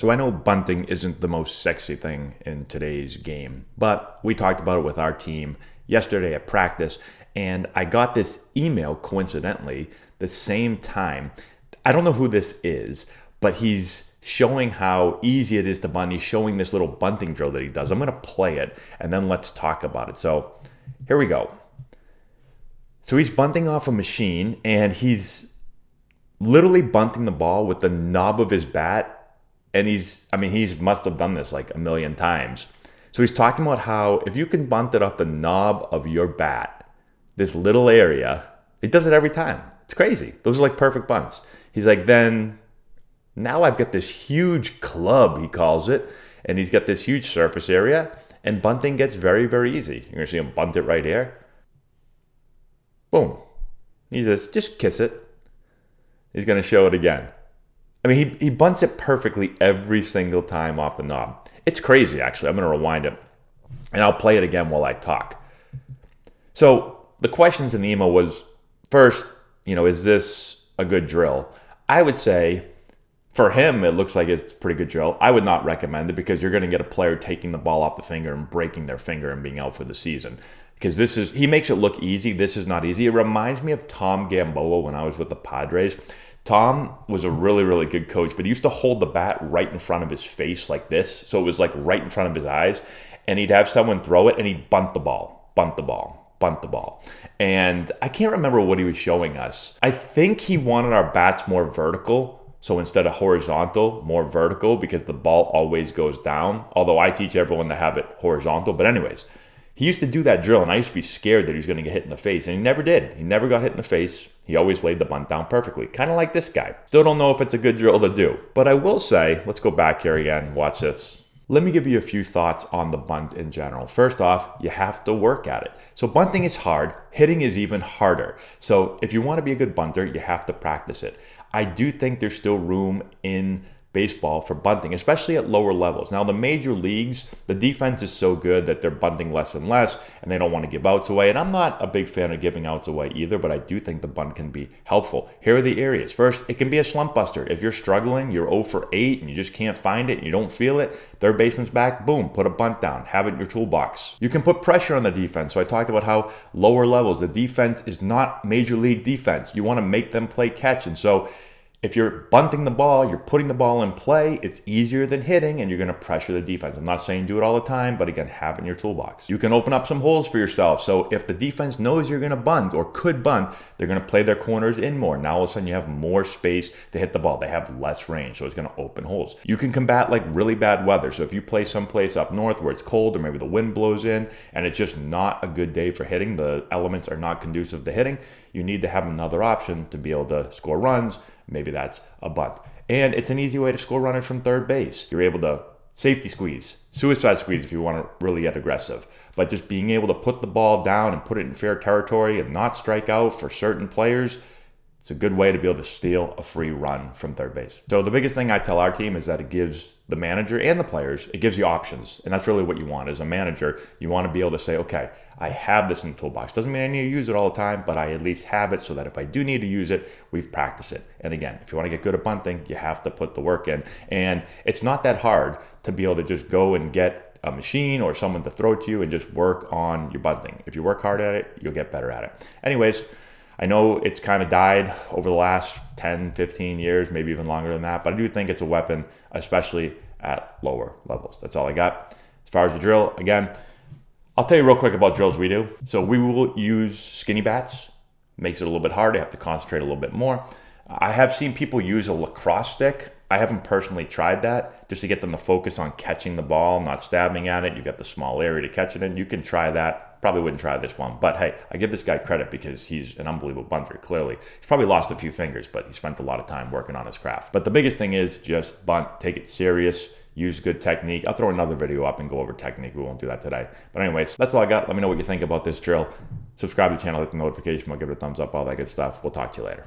So I know bunting isn't the most sexy thing in today's game, but we talked about it with our team yesterday at practice, and I got this email coincidentally the same time. I don't know who this is, but he's showing how easy it is to bunt. He's showing this little bunting drill that he does. I'm going to play it, and then let's talk about it. So here we go. So he's bunting off a machine, and he's literally bunting the ball with the knob of his bat. And he's must have done this like a million times. So he's talking about how if you can bunt it off the knob of your bat, this little area, he does it every time. It's crazy. Those are like perfect bunts. He's like, then now I've got this huge club, he calls it, and he's got this huge surface area, and bunting gets very, very easy. You're gonna see him bunt it right here. Boom. He says, just kiss it. He's gonna show it again. I mean, he bunts it perfectly every single time off the knob. It's crazy, actually. I'm going to rewind it, and I'll play it again while I talk. So the questions in the email was, first, is this a good drill? I would say, for him, it looks like it's a pretty good drill. I would not recommend it because you're going to get a player taking the ball off the finger and breaking their finger and being out for the season. Because he makes it look easy. This is not easy. It reminds me of Tom Gamboa when I was with the Padres. Tom was a really, really good coach, but he used to hold the bat right in front of his face like this. So it was like right in front of his eyes. And he'd have someone throw it and he'd bunt the ball, bunt the ball, bunt the ball. And I can't remember what he was showing us. I think he wanted our bats more vertical. So instead of horizontal, more vertical because the ball always goes down. Although I teach everyone to have it horizontal. But anyways, he used to do that drill, and I used to be scared that he was going to get hit in the face, and he never did. He never got hit in the face. He always laid the bunt down perfectly, kind of like this guy. Still don't know if it's a good drill to do. But I will say, let's go back here again, watch this. Let me give you a few thoughts on the bunt in general. First off, you have to work at it. So bunting is hard, hitting is even harder. So if you want to be a good bunter, you have to practice it. I do think there's still room in baseball for bunting, especially at lower levels. Now, the major leagues, the defense is so good that they're bunting less and less, and they don't want to give outs away. And I'm not a big fan of giving outs away either, but I do think the bunt can be helpful. Here are the areas. First, it can be a slump buster. If you're struggling, you're 0 for 8, and you just can't find it, and you don't feel it, third baseman's back, boom, put a bunt down. Have it in your toolbox. You can put pressure on the defense. So I talked about how lower levels, the defense is not major league defense. You want to make them play catch. And so if you're bunting the ball, you're putting the ball in play, it's easier than hitting, and you're going to pressure the defense. I'm not saying do it all the time, but again, have it in your toolbox. You can open up some holes for yourself. So if the defense knows you're going to bunt or could bunt, they're going to play their corners in more. Now all of a sudden you have more space to hit the ball. They have less range, so it's going to open holes. You can combat like really bad weather. So if you play someplace up north where it's cold or maybe the wind blows in and it's just not a good day for hitting, the elements are not conducive to hitting, you need to have another option to be able to score runs. Maybe that's a bunt. And it's an easy way to score runners from third base. You're able to safety squeeze, suicide squeeze if you want to really get aggressive. But just being able to put the ball down and put it in fair territory and not strike out for certain players, it's a good way to be able to steal a free run from third base. So the biggest thing I tell our team is that it gives the manager and the players, it gives you options. And that's really what you want as a manager. You want to be able to say, okay, I have this in the toolbox. Doesn't mean I need to use it all the time, but I at least have it so that if I do need to use it, we've practiced it. And again, if you want to get good at bunting, you have to put the work in. And it's not that hard to be able to just go and get a machine or someone to throw to you and just work on your bunting. If you work hard at it, you'll get better at it. Anyways, I know it's kind of died over the last 10, 15 years, maybe even longer than that, but I do think it's a weapon, especially at lower levels. That's all I got. As far as the drill, again, I'll tell you real quick about drills we do. So we will use skinny bats. Makes it a little bit hard. You have to concentrate a little bit more. I have seen people use a lacrosse stick. I haven't personally tried that just to get them to focus on catching the ball, not stabbing at it. You've got the small area to catch it in. You can try that. Probably wouldn't try this one. But hey, I give this guy credit because he's an unbelievable bunter, clearly. He's probably lost a few fingers, but he spent a lot of time working on his craft. But the biggest thing is just bunt, take it serious, use good technique. I'll throw another video up and go over technique. We won't do that today. But anyways, that's all I got. Let me know what you think about this drill. Subscribe to the channel, hit the notification bell, give it a thumbs up, all that good stuff. We'll talk to you later.